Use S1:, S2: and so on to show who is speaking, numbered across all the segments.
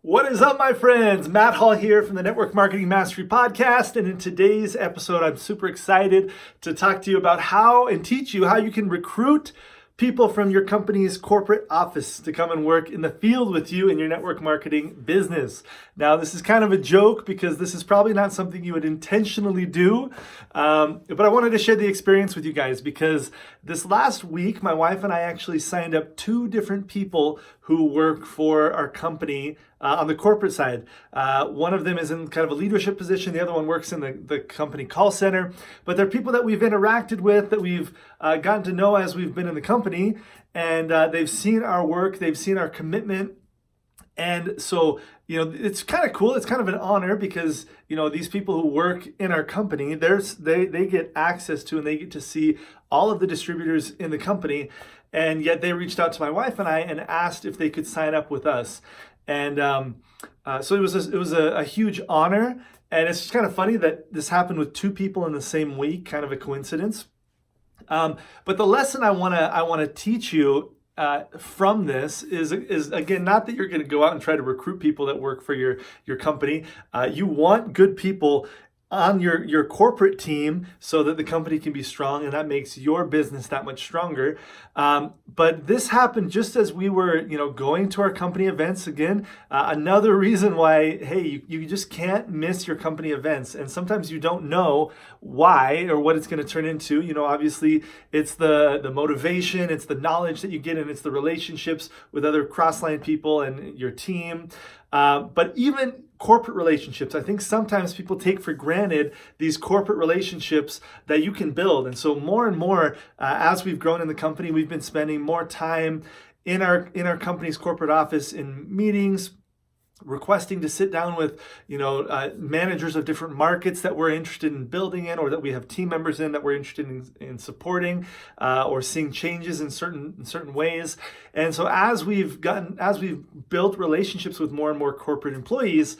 S1: What is up, my friends? Matt Hall here from the Network Marketing Mastery Podcast. And in today's episode, I'm super excited to talk to you about how and teach you how you can recruit people from your company's corporate office to come and work in the field with you in your network marketing business. Now, this is kind of a joke because this is probably not something you would intentionally do, but I wanted to share the experience with you guys because this last week, my wife and I actually signed up 2 different people who work for our company on the corporate side. One of them is in kind of a leadership position. The other one works in the company call center. But they're people that we've interacted with, that we've gotten to know as we've been in the company. And they've seen our work. They've seen our commitment. And so, it's kind of cool. It's kind of an honor because, these people who work in our company, they get access to and they get to see all of the distributors in the company. And yet they reached out to my wife and I and asked if they could sign up with us. And so it was a huge honor. And it's just kind of funny that this happened with 2 people in the same week, kind of a coincidence. But the lesson I want to teach you from this is again, not that you're going to go out and try to recruit people that work for your company. You want good people on your corporate team so that the company can be strong, and that makes your business that much stronger. But this happened just as we were, going to our company events. Again, another reason why, hey, you just can't miss your company events. And sometimes you don't know why or what it's going to turn into. Obviously it's the motivation, it's the knowledge that you get, and it's the relationships with other cross-line people and your team. But even corporate relationships, I think sometimes people take for granted these corporate relationships that you can build. And so more and more, as we've grown in the company, we've been spending more time in our company's corporate office in meetings, requesting to sit down with managers of different markets that we're interested in building in, or that we have team members in that we're interested in supporting, or seeing changes in certain ways. And so as we've built relationships with more and more corporate employees,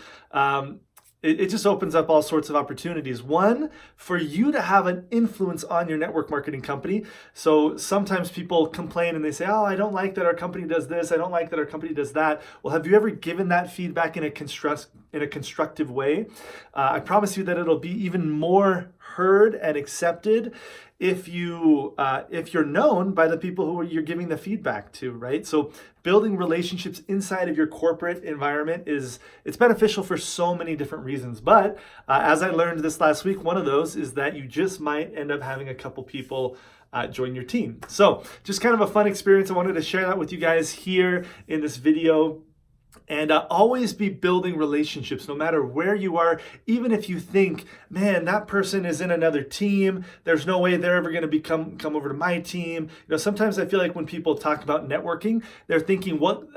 S1: it just opens up all sorts of opportunities. One, for you to have an influence on your network marketing company. So sometimes people complain and they say, oh, I don't like that our company does this. I don't like that our company does that. Well, have you ever given that feedback in a constructive way? I promise you that it'll be even more heard and accepted if you're known by the people who you're giving the feedback to, right? So building relationships inside of your corporate environment it's beneficial for so many different reasons. But as I learned this last week, one of those is that you just might end up having a couple people join your team. So just kind of a fun experience. I wanted to share that with you guys here in this video. And always be building relationships no matter where you are. Even if you think, man, that person is in another team, there's no way they're ever going to come over to my team. Sometimes I feel like when people talk about networking, they're thinking, what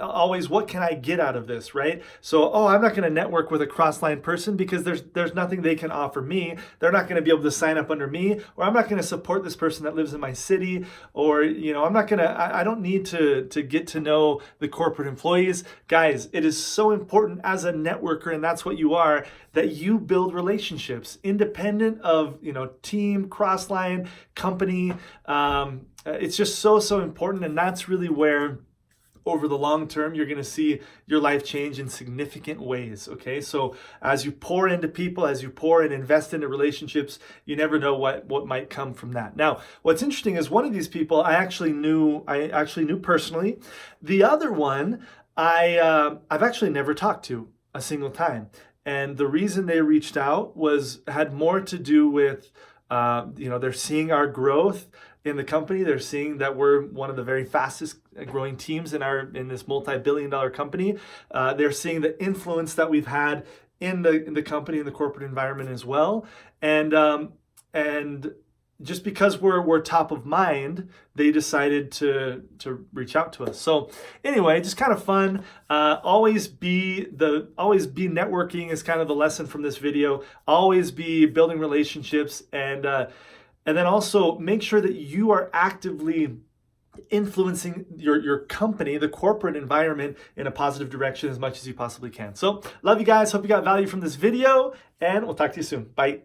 S1: can I get out of this, right? So, I'm not going to network with a cross-line person because there's nothing they can offer me. They're not going to be able to sign up under me, or I'm not going to support this person that lives in my city, or I don't need to get to know the corporate employees. Guys, it is so important as a networker, and that's what you are, that you build relationships independent of team, cross-line, company. It's just so important, and that's really where over the long term you're going to see your life change in significant ways. Okay, so as you pour into people, as you pour and invest into relationships, you never know what might come from that. Now, what's interesting is one of these people I actually knew personally. The other one I've actually never talked to a single time. And the reason they reached out had more to do with, they're seeing our growth in the company. They're seeing that we're one of the very fastest growing teams in this multi-billion-dollar company. They're seeing the influence that we've had in the company, in the corporate environment as well. And just because we're top of mind, they decided to reach out to us. So anyway, just kind of fun. Always be networking is kind of the lesson from this video. Always be building relationships, and then also make sure that you are actively influencing your company, the corporate environment, in a positive direction as much as you possibly can. So love you guys. Hope you got value from this video, and we'll talk to you soon. Bye.